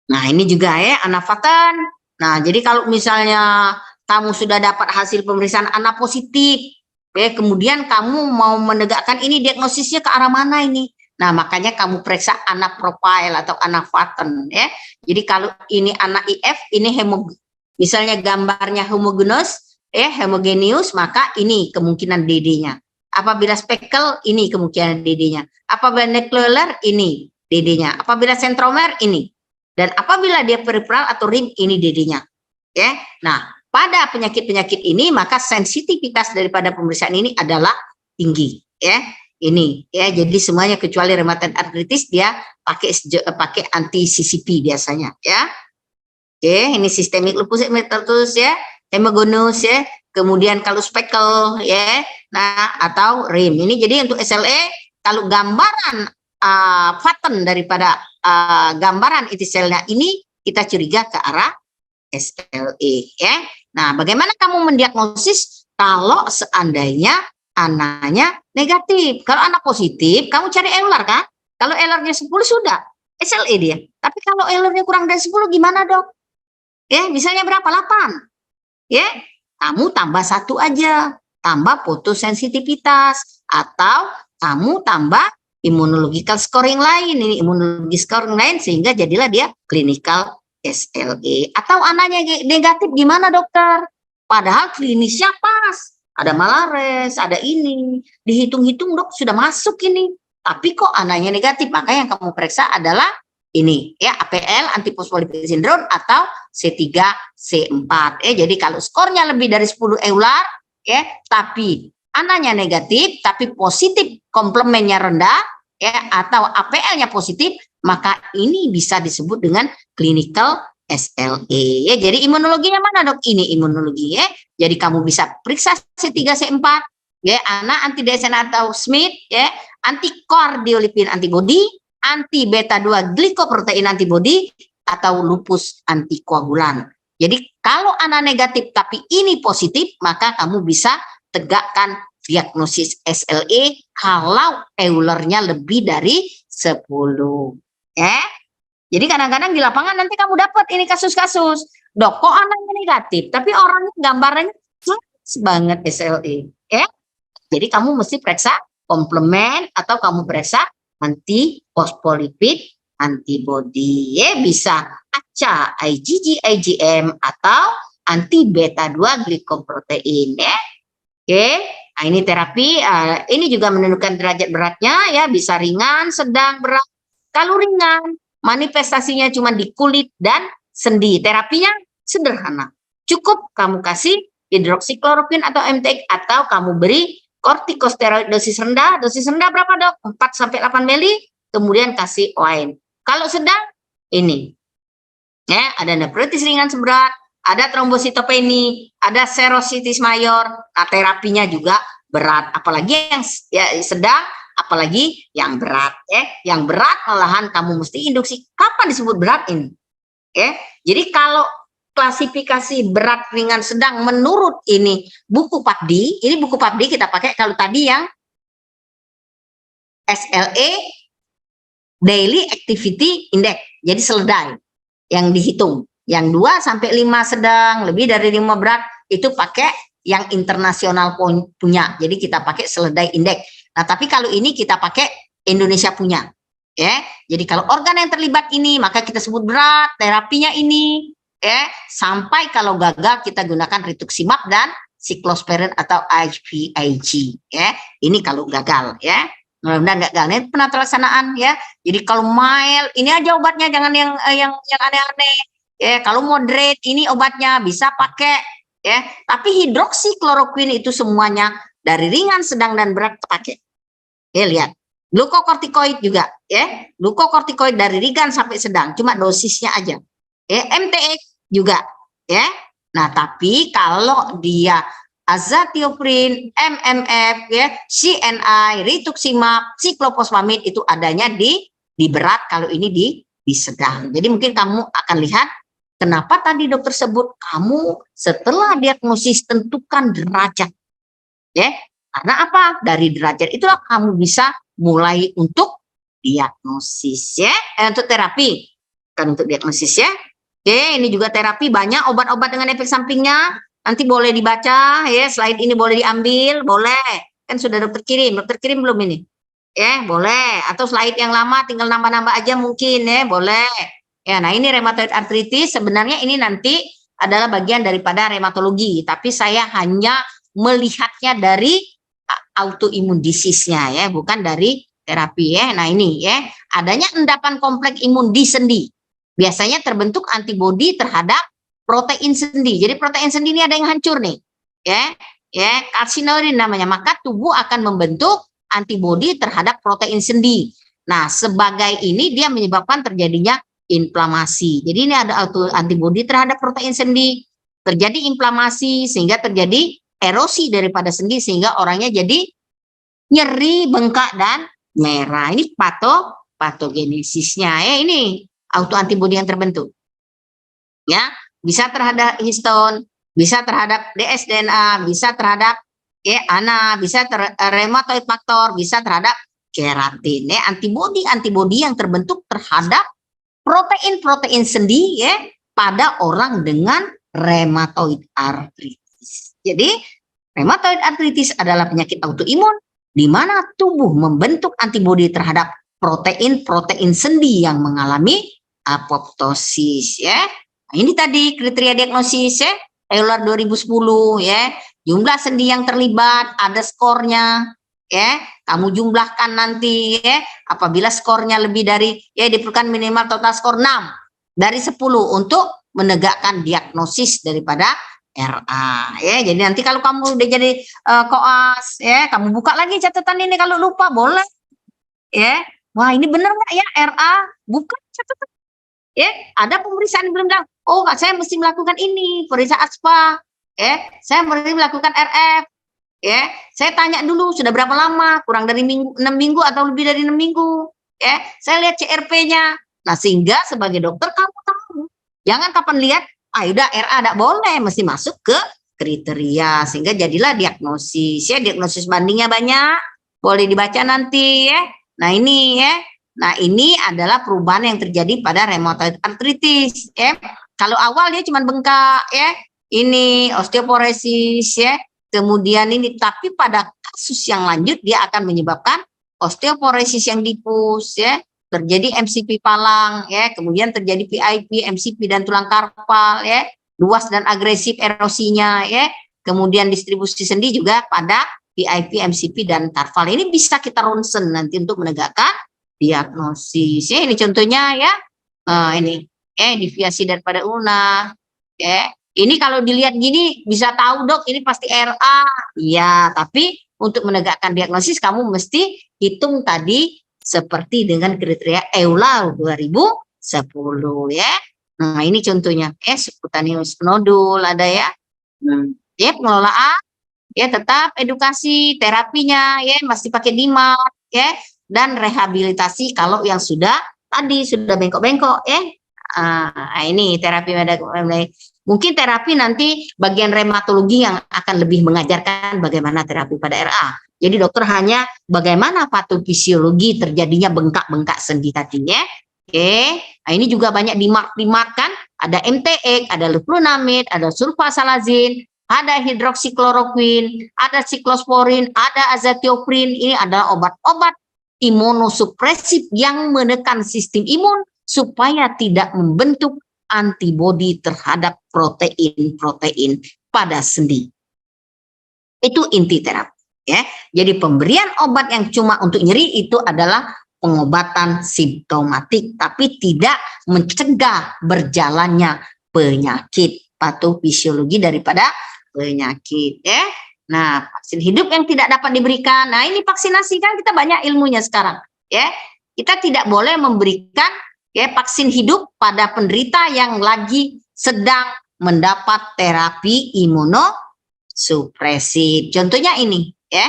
S1: Nah, ini juga ya, anafatan. Nah, jadi kalau misalnya kamu sudah dapat hasil pemeriksaan anak positif, kemudian kamu mau menegakkan ini diagnosisnya ke arah mana ini? Nah, makanya kamu periksa anak profile atau anak pattern ya. Jadi kalau ini anak IF, ini misalnya gambarnya homogeneous, homogeneous, maka ini kemungkinan DD-nya. Apabila speckle, ini kemungkinan DD-nya. Apabila nuclear, ini DD-nya. Apabila centromer, ini. Dan apabila dia peripheral atau rim, ini DD-nya. Ya. Nah, pada penyakit-penyakit ini maka sensitivitas daripada pemeriksaan ini adalah tinggi, ya. Ini ya, jadi semuanya kecuali rheumatoid arthritis dia pakai anti CCP biasanya, ya. Oke, ini sistemik lupus erythematosus ya, hemogonus ya. Kemudian kalau speckle ya, nah atau rim. Ini jadi untuk SLE kalau gambaran pattern daripada gambaran epitelselnya ini kita curiga ke arah SLE ya. Nah, bagaimana kamu mendiagnosis kalau seandainya anaknya negatif? Kalau anak positif, kamu cari Euler kan? Kalau Eulernya 10 sudah SLE dia. Tapi kalau Eulernya kurang dari 10 gimana, Dok? Ya, misalnya berapa? 8. Ya, kamu tambah 1 aja. Tambah fotosensitivitas atau kamu tambah immunological scoring lain. Ini immunologi scoring lain sehingga jadilah dia clinical SLE. Atau anaknya negatif gimana, dokter? Padahal klinisnya pas, ada malares, ada ini, dihitung-hitung dok sudah masuk ini, tapi kok anaknya negatif. Maka yang kamu periksa adalah ini ya, APL antifosfolipid syndrome atau C3C4. Jadi kalau skornya lebih dari 10 Euler ya, tapi anaknya negatif tapi positif komplemennya rendah ya, atau APL-nya positif, maka ini bisa disebut dengan clinical SLE ya. Jadi imunologinya mana, Dok? Ini imunologi ya. Jadi kamu bisa periksa C3C4 ya, anak anti DSN atau Smith ya, anti cardiolipin antibody, anti beta 2 glikoprotein antibody atau lupus antikoagulan. Jadi kalau anak negatif tapi ini positif, maka kamu bisa tegakkan diagnosis SLE kalau Eulernya lebih dari 10. Ya. Jadi kadang-kadang di lapangan nanti kamu dapat ini kasus-kasus. Dok, kok anaknya negatif, tapi orangnya gambarannya banget SLE. Ya. Jadi kamu mesti periksa komplement atau kamu periksa anti fosfolipid antibody. Ya, bisa ACA, IgG, IgM atau anti beta 2 glikoprotein ya. Oke. Nah, ini terapi, ini juga menentukan derajat beratnya ya, bisa ringan, sedang, berat. Kalau ringan, manifestasinya cuma di kulit dan sendi. Terapinya sederhana. Cukup kamu kasih hidroksikloroquine atau MTX atau kamu beri kortikosteroid dosis rendah. Dosis rendah berapa, Dok? 4 sampai 8 mili, kemudian kasih OAIN. Kalau sedang ini. Ya, ada nefritis ringan seberat, ada trombositopeni, ada serositis mayor. Nah, terapinya juga berat, apalagi yang ya, sedang, apalagi yang berat ya. Yang berat malahan kamu mesti induksi. Kapan disebut berat ini? Ya. Jadi kalau klasifikasi berat, ringan, sedang menurut ini buku PAPD, ini buku PAPD kita pakai. Kalau tadi yang SLE Daily Activity Index, jadi seledai yang dihitung. Yang 2 sampai 5 sedang, lebih dari 5 berat, itu pakai yang internasional punya. Jadi kita pakai seledai indeks. Nah, tapi kalau ini kita pakai Indonesia punya. Ya. Jadi kalau organ yang terlibat ini, maka kita sebut berat, terapinya ini. Ya. Sampai kalau gagal kita gunakan rituximab dan cyclosporin atau IVIG. Ya. Ini kalau gagal ya. Mudah-mudahan gagal. Ini pernah pelaksanaan ya. Jadi kalau mild, ini aja obatnya, jangan yang aneh-aneh. Ya, kalau moderate ini obatnya bisa pakai ya, tapi hidroksikloroquine itu semuanya dari ringan, sedang dan berat pakai. Ya, lihat. Glukokortikoid juga ya. Glukokortikoid dari ringan sampai sedang, cuma dosisnya aja. Ya, MTX juga ya. Nah, tapi kalau dia azathioprine, MMF ya, CNI, rituximab, siklofosfamid itu adanya di berat, kalau ini di sedang. Jadi mungkin kamu akan lihat kenapa tadi dokter sebut kamu setelah diagnosis tentukan derajat. Ya, karena apa? Dari derajat itulah kamu bisa mulai untuk diagnosis ya, untuk terapi. Kan untuk diagnosis ya. Oke, ini juga terapi, banyak obat-obat dengan efek sampingnya. Nanti boleh dibaca ya, slide ini boleh diambil, boleh. Kan sudah dokter kirim belum ini? Ya, boleh. Atau slide yang lama tinggal nambah-nambah aja mungkin ya, boleh. Ya, nah ini rheumatoid arthritis sebenarnya ini nanti adalah bagian daripada rheumatologi, tapi saya hanya melihatnya dari autoimun disease-nya ya, bukan dari terapi ya. Nah ini ya, adanya endapan kompleks imun di sendi. Biasanya terbentuk antibodi terhadap protein sendi. Jadi protein sendi ini ada yang hancur nih. Ya, kalsinorin namanya. Maka tubuh akan membentuk antibodi terhadap protein sendi. Nah, sebagai ini dia menyebabkan terjadinya inflamasi. Jadi ini ada antibodi terhadap protein sendi. Terjadi inflamasi sehingga terjadi erosi daripada sendi sehingga orangnya jadi nyeri, bengkak dan merah. Ini patogenesisnya ya, ini autoantibodi yang terbentuk. Ya, bisa terhadap histon, bisa terhadap dsDNA, bisa terhadap ANA, bisa rheumatoid factor, bisa terhadap keratin. Ya, antibodi yang terbentuk terhadap protein-protein sendi ya pada orang dengan rheumatoid arthritis. Jadi rheumatoid arthritis adalah penyakit autoimun di mana tubuh membentuk antibodi terhadap protein-protein sendi yang mengalami apoptosis ya. Nah, ini tadi kriteria diagnosis ya, Euler 2010 ya. Jumlah sendi yang terlibat, ada skornya ya. Kamu jumlahkan nanti ya. Apabila skornya lebih dari ya diperlukan minimal total skor 6 dari 10 untuk menegakkan diagnosis daripada RA ya. Jadi nanti kalau kamu udah jadi koas ya, kamu buka lagi catatan ini kalau lupa boleh ya. Wah, ini benar nggak ya RA? Buka catatan. Ya, ada pemeriksaan belum bilang, oh saya mesti melakukan ini, periksa ASPA, saya mesti melakukan RF, saya tanya dulu sudah berapa lama, kurang dari 6 minggu atau lebih dari 6 minggu, saya lihat CRP-nya. Nah, sehingga sebagai dokter kamu tahu, jangan kapan lihat, udah RA tidak boleh, mesti masuk ke kriteria, sehingga jadilah diagnosis, ya diagnosis bandingnya banyak, boleh dibaca nanti ya. Nah ini ya. Nah, ini adalah perubahan yang terjadi pada rheumatoid arthritis ya. Kalau awal dia cuma bengkak ya. Ini osteoporosis ya. Kemudian ini, tapi pada kasus yang lanjut dia akan menyebabkan osteoporosis yang difus ya. Terjadi MCP palang ya, kemudian terjadi PIP, MCP dan tulang karpal ya. Luas dan agresif erosinya ya. Kemudian distribusi sendi juga pada PIP, MCP dan karpal. Ini bisa kita ronsen nanti untuk menegakkan diagnosis ya. Ini contohnya ya, ini deviasi daripada ulna ya. Ini kalau dilihat gini bisa tahu dok ini pasti RA ya, tapi untuk menegakkan diagnosis kamu mesti hitung tadi seperti dengan kriteria EULAR 2010 ya. Nah ini contohnya subcutaneous nodul ada ya. Ya pengelolaan ya, tetap edukasi terapinya ya masih pakai DMARD ya, dan rehabilitasi kalau yang sudah bengkok-bengkok ya. Ini terapi mungkin terapi nanti bagian rheumatologi yang akan lebih mengajarkan bagaimana terapi pada RA. Jadi dokter hanya bagaimana patofisiologi terjadinya bengkak-bengkak sendi tadinya. Nah ini juga banyak DMARD kan, ada MTX, ada leflunomid, ada sulfasalazin, ada hidroksikloroquine, ada siklosporin, ada azathioprin. Ini adalah obat-obat imunosupresif yang menekan sistem imun supaya tidak membentuk antibodi terhadap protein-protein pada sendi. Itu inti terapi ya. Jadi pemberian obat yang cuma untuk nyeri itu adalah pengobatan simptomatik tapi tidak mencegah berjalannya penyakit, patofisiologi daripada penyakit ya. Nah, vaksin hidup yang tidak dapat diberikan. Nah, ini vaksinasi kan kita banyak ilmunya sekarang ya. Kita tidak boleh memberikan ya vaksin hidup pada penderita yang lagi sedang mendapat terapi imunosupresif. Contohnya ini ya.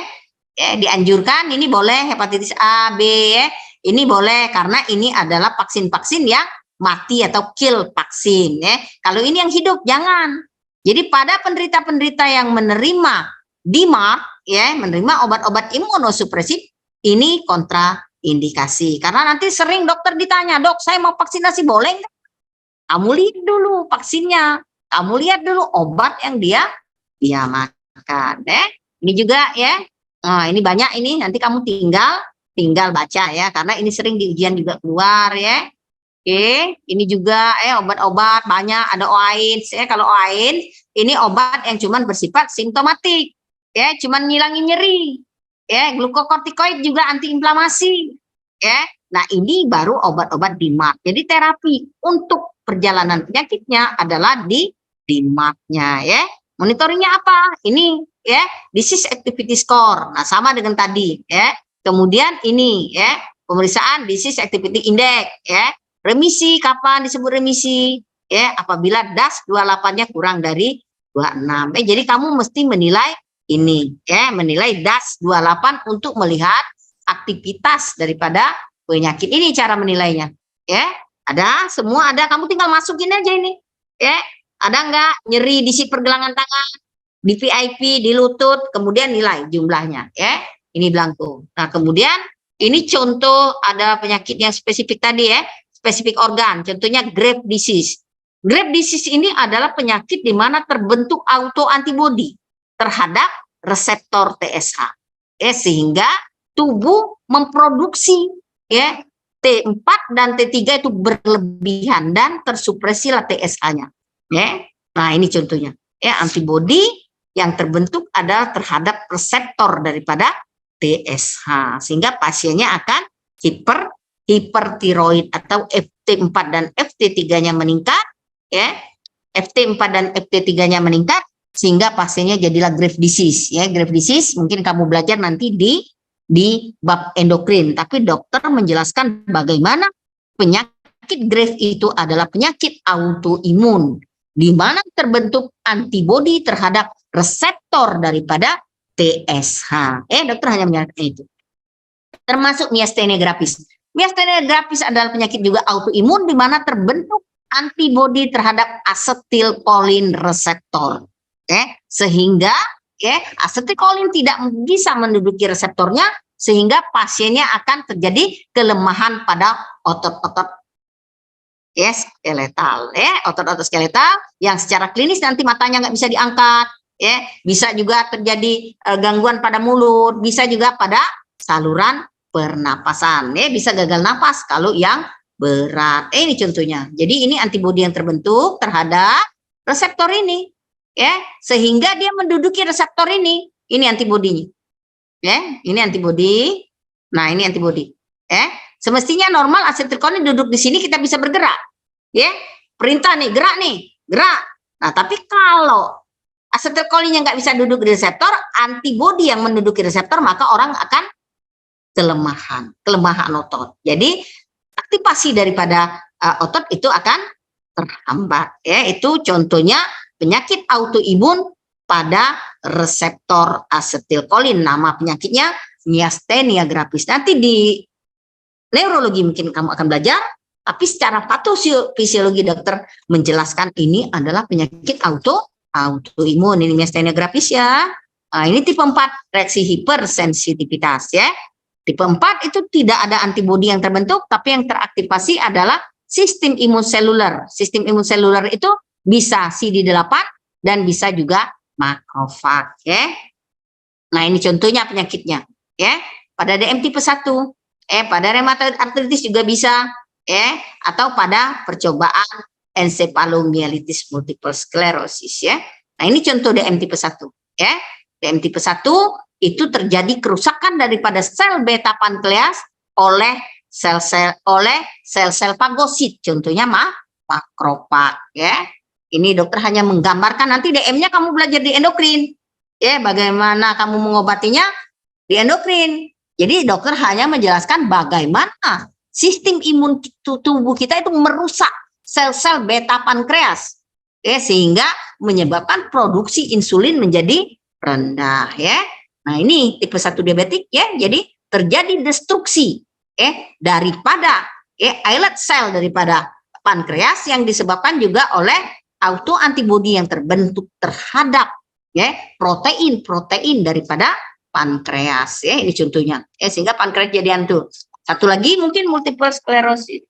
S1: Dianjurkan ini boleh hepatitis A, B ya. Ini boleh karena ini adalah vaksin-vaksin yang mati atau kill vaksin ya. Kalau ini yang hidup jangan. Jadi pada penderita-penderita yang menerima DMARD ya, menerima obat-obat imunosupresif ini kontraindikasi. Karena nanti sering dokter ditanya, "Dok, saya mau vaksinasi boleh nggak?" Kamu lihat dulu vaksinnya, kamu lihat dulu obat yang dia dia makan. Ini juga ya. Nah, ini banyak ini, nanti kamu tinggal baca ya, karena ini sering di ujian juga keluar ya. Oke, ini juga obat-obat banyak, ada OAINS ya. Kalau OAINS ini obat yang cuman bersifat simptomatik ya, cuman ngilangin nyeri. Ya, glukokortikoid juga antiinflamasi ya. Nah, ini baru obat-obat DMARD. Jadi terapi untuk perjalanan penyakitnya adalah di DMARD-nya ya. Monitoringnya apa? Ini ya, disease activity score. Nah, sama dengan tadi ya. Kemudian ini ya, pemeriksaan disease activity index ya. Remisi, kapan disebut remisi? Ya, apabila DAS 28-nya kurang dari 26. Jadi kamu mesti menilai ini ya, menilai DAS 28 untuk melihat aktivitas daripada penyakit ini. Cara menilainya ya, ada semua, ada, kamu tinggal masukin aja ini ya, ada enggak nyeri di si pergelangan tangan, di VIP, di lutut, kemudian nilai jumlahnya ya, ini belangko. Nah, kemudian ini contoh ada penyakit yang spesifik tadi ya, spesifik organ, contohnya Graves disease. Graves disease ini adalah penyakit di mana terbentuk autoantibody terhadap reseptor TSH ya, sehingga tubuh memproduksi ya T4 dan T3 itu berlebihan dan tersupresilah TSH-nya ya. Nah, ini contohnya ya, antibody yang terbentuk adalah terhadap reseptor daripada TSH, sehingga pasiennya akan hipertiroid atau FT4 dan FT3-nya meningkat ya. FT4 dan FT3-nya meningkat sehingga pasiennya jadilah Graves disease ya. Graves disease mungkin kamu belajar nanti di bab endokrin, tapi dokter menjelaskan bagaimana penyakit Graves itu adalah penyakit autoimun di mana terbentuk antibodi terhadap reseptor daripada TSH. Dokter hanya menyatakan itu. Termasuk miastenia gravis. Miastenia gravis adalah penyakit juga autoimun di mana terbentuk antibodi terhadap asetilkolin reseptor. Sehingga asetilkolin tidak bisa menduduki reseptornya, sehingga pasiennya akan terjadi kelemahan pada otot-otot skeletal otot-otot skeletal yang secara klinis nanti matanya nggak bisa diangkat bisa juga terjadi gangguan pada mulut, bisa juga pada saluran pernapasan bisa gagal napas kalau yang berat. Ini contohnya. Jadi ini antibodi yang terbentuk terhadap reseptor ini sehingga dia menduduki reseptor ini antibodinya ini antibodi. Nah, ini antibodi semestinya normal asetilkolin duduk di sini, kita bisa bergerak perintah nih, gerak. Nah, tapi kalau asetilkolinnya nggak bisa duduk di reseptor, antibodi yang menduduki reseptor, maka orang akan kelemahan otot. Jadi aktivasi daripada otot itu akan terhambat itu contohnya penyakit autoimun pada reseptor asetilkolin. Nama penyakitnya miastenia gravis. Nanti di neurologi mungkin kamu akan belajar, tapi secara patofisiologi dokter menjelaskan ini adalah penyakit autoimun. Ini miastenia gravis ya. Nah, ini tipe 4 reaksi hipersensitivitas ya. Tipe 4 itu tidak ada antibodi yang terbentuk, tapi yang teraktivasi adalah sistem imun seluler. Sistem imun seluler itu bisa CD8 dan bisa juga makrofag Nah, ini contohnya penyakitnya pada DM tipe 1, pada rheumatoid arthritis juga bisa atau pada percobaan encephalomyelitis multiple sclerosis Nah, ini contoh DM tipe 1 DM tipe 1 itu terjadi kerusakan daripada sel beta pankreas oleh sel-sel fagosit, contohnya makrofag Ini dokter hanya menggambarkan, nanti DM-nya kamu belajar di endokrin bagaimana kamu mengobatinya di endokrin. Jadi dokter hanya menjelaskan bagaimana sistem imun tubuh kita itu merusak sel-sel beta pankreas sehingga menyebabkan produksi insulin menjadi rendah Nah, ini tipe 1 diabetik jadi terjadi destruksi daripada islet sel daripada pankreas yang disebabkan juga oleh autoantibodi yang terbentuk terhadap protein daripada pankreas ini contohnya sehingga pankreas jadi hantu. Satu lagi mungkin multiple sclerosis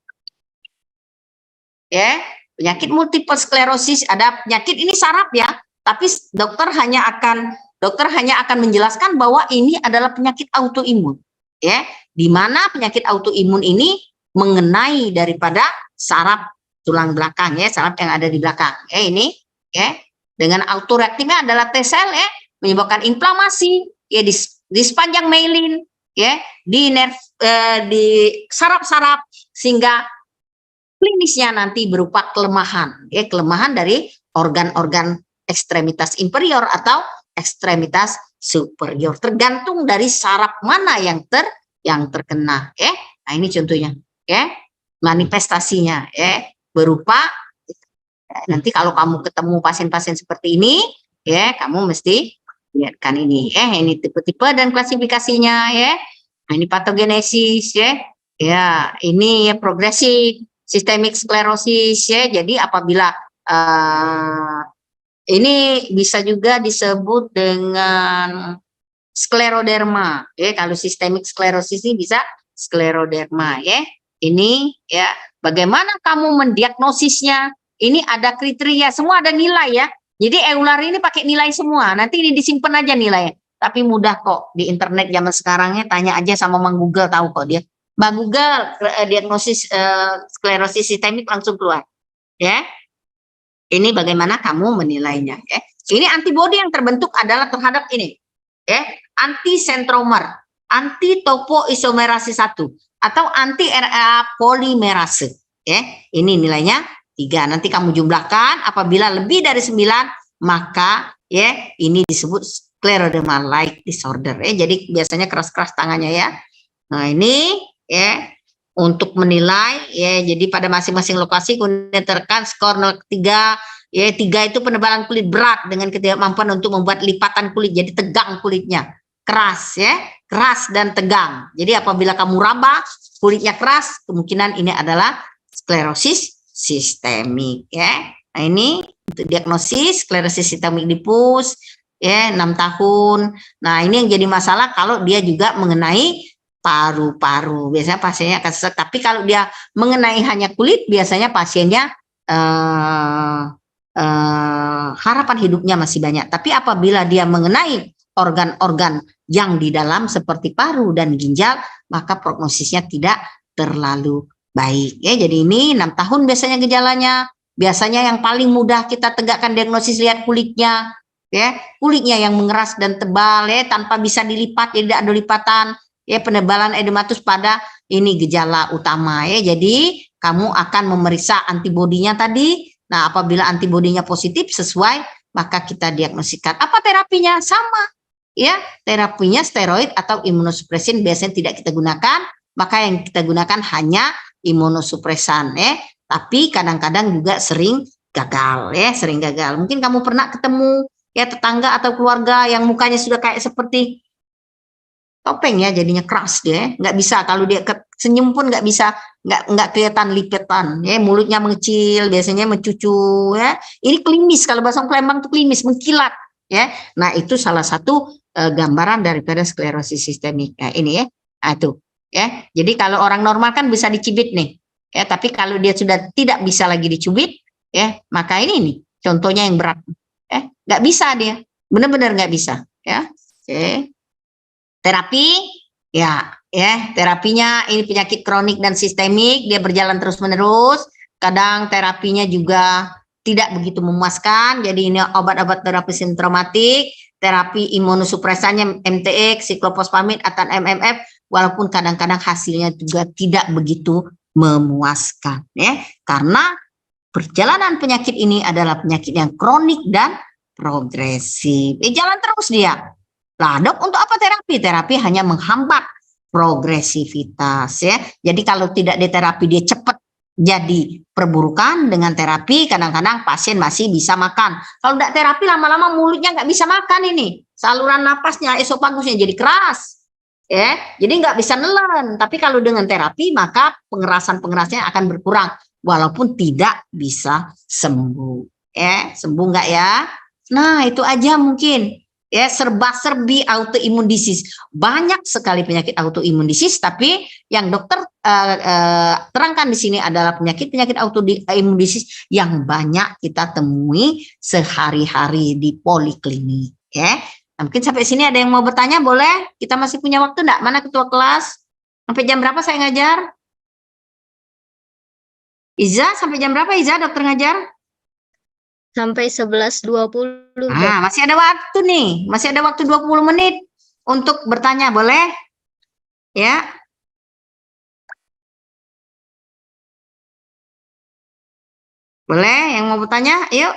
S1: penyakit multiple sclerosis. Ada penyakit ini saraf tapi dokter hanya akan menjelaskan bahwa ini adalah penyakit autoimun, ya, di mana penyakit autoimun ini mengenai daripada saraf tulang belakang, ya, saraf yang ada di belakang, ya, ini, ya, dengan autoreaktifnya adalah T sel, ya, menyebabkan inflamasi, ya, di sepanjang myelin, ya, di nerve, di saraf-saraf, sehingga klinisnya nanti berupa kelemahan, ya, kelemahan dari organ-organ ekstremitas inferior atau ekstremitas superior, tergantung dari saraf mana yang terkena, ya. Nah, ini contohnya, ya, manifestasinya, ya, berupa nanti kalau kamu ketemu pasien-pasien seperti ini, ya, kamu mesti lihatkan ini, ya, ini tipe-tipe dan klasifikasinya, ya. Nah, ini patogenesis, ya, ya, ini ya progresif sistemik sklerosis, ya. Jadi apabila ini bisa juga disebut dengan skleroderma, ya. Kalau sistemik sklerosis ini bisa skleroderma, ya. Ini, ya, bagaimana kamu mendiagnosisnya? Ini ada kriteria, semua ada nilai, ya. Jadi Euler ini pakai nilai semua. Nanti ini disimpan aja nilainya. Tapi mudah kok di internet zaman sekarangnya, tanya aja sama Mang Google, tahu kok dia. Mbak Google diagnosis sklerosis sistemik langsung keluar, ya. Ini bagaimana kamu menilainya, ya. Ini antibodi yang terbentuk adalah terhadap ini, ya, anti sentromer, anti topoisomerase 1 atau anti RNA polimerase, ya. Ini nilainya 3. Nanti kamu jumlahkan, apabila lebih dari 9 maka, ya, ini disebut scleroderma like disorder, ya. Jadi biasanya keras-keras tangannya, ya. Nah, ini, ya, untuk menilai, ya, jadi pada masing-masing lokasi kemudian tekan skor 0,3, ya, 3 itu penebalan kulit berat dengan ketidakmampuan untuk membuat lipatan kulit, jadi tegang kulitnya, keras, ya, keras dan tegang. Jadi apabila kamu raba kulitnya keras, kemungkinan ini adalah sklerosis sistemik, ya. Nah, ini untuk diagnosis sklerosis sistemik lupus, ya, 6 tahun. Nah, ini yang jadi masalah kalau dia juga mengenai paru-paru, biasanya pasiennya akan sesak. Tapi kalau dia mengenai hanya kulit, biasanya pasiennya harapan hidupnya masih banyak. Tapi apabila dia mengenai organ-organ yang di dalam seperti paru dan ginjal, maka prognosisnya tidak terlalu baik, ya. Jadi ini 6 tahun biasanya gejalanya. Biasanya yang paling mudah kita tegakkan diagnosis, lihat kulitnya, ya, kulitnya yang mengeras dan tebal, ya, tanpa bisa dilipat, tidak ada lipatan, ya, penebalan edematus pada ini gejala utama, ya. Jadi kamu akan memeriksa antibodinya tadi. Nah, apabila antibodinya positif sesuai, maka kita diagnosiskan. Apa terapinya? Sama, ya, terapinya steroid atau imunosupresin biasanya tidak kita gunakan, maka yang kita gunakan hanya imunosupresan, ya. Tapi kadang-kadang juga sering gagal, ya, sering gagal. Mungkin kamu pernah ketemu, ya, tetangga atau keluarga yang mukanya sudah kayak seperti topeng, ya, jadinya keras dia, nggak bisa, kalau dia senyum pun nggak bisa, nggak kelihatan lipetan, ya, mulutnya mengecil, biasanya mencucu, ya. Ini klimis, kalau bahasa Palembang itu klimis, mengkilat, ya. Nah, itu salah satu gambaran daripada sklerosis sistemik. Nah, ini, ya, nah, itu, ya. Jadi kalau orang normal kan bisa dicubit nih, ya, tapi kalau dia sudah tidak bisa lagi dicubit, ya, maka ini nih contohnya yang berat, ya, nggak bisa dia, benar-benar nggak bisa, ya. Oke. Terapi, ya, terapinya ini penyakit kronik dan sistemik, dia berjalan terus-menerus. Kadang terapinya juga tidak begitu memuaskan, jadi ini obat-obat terapi simptomatik, terapi imunosupresannya MTX, siklofosfamid atau MMF, walaupun kadang-kadang hasilnya juga tidak begitu memuaskan, ya, karena perjalanan penyakit ini adalah penyakit yang kronik dan progresif. Jalan terus dia. Lah, dok, untuk apa terapi? Terapi hanya menghambat progresivitas, ya. Jadi kalau tidak diterapi dia cepat jadi perburukan. Dengan terapi kadang-kadang pasien masih bisa makan. Kalau tidak terapi lama-lama mulutnya nggak bisa makan, ini saluran napasnya, esopagusnya jadi keras, ya. Jadi nggak bisa nelen. Tapi kalau dengan terapi maka pengerasan-pengerasnya akan berkurang walaupun tidak bisa sembuh, ya. Sembuh nggak, ya? Nah, itu aja mungkin, ya, serba-serbi autoimun disease. Banyak sekali penyakit autoimun disease, tapi yang dokter terangkan di sini adalah penyakit-penyakit autoimun disease yang banyak kita temui sehari-hari di poliklinik. Ya, nah, mungkin sampai sini ada yang mau bertanya, boleh? Kita masih punya waktu enggak? Mana ketua kelas? Sampai jam berapa saya ngajar? Iza, sampai jam berapa Iza dokter ngajar?
S2: Sampai 11.20, Dok.
S1: Nah, masih ada waktu nih. Masih ada waktu 20 menit untuk bertanya, boleh? Ya. Boleh yang mau bertanya? Yuk.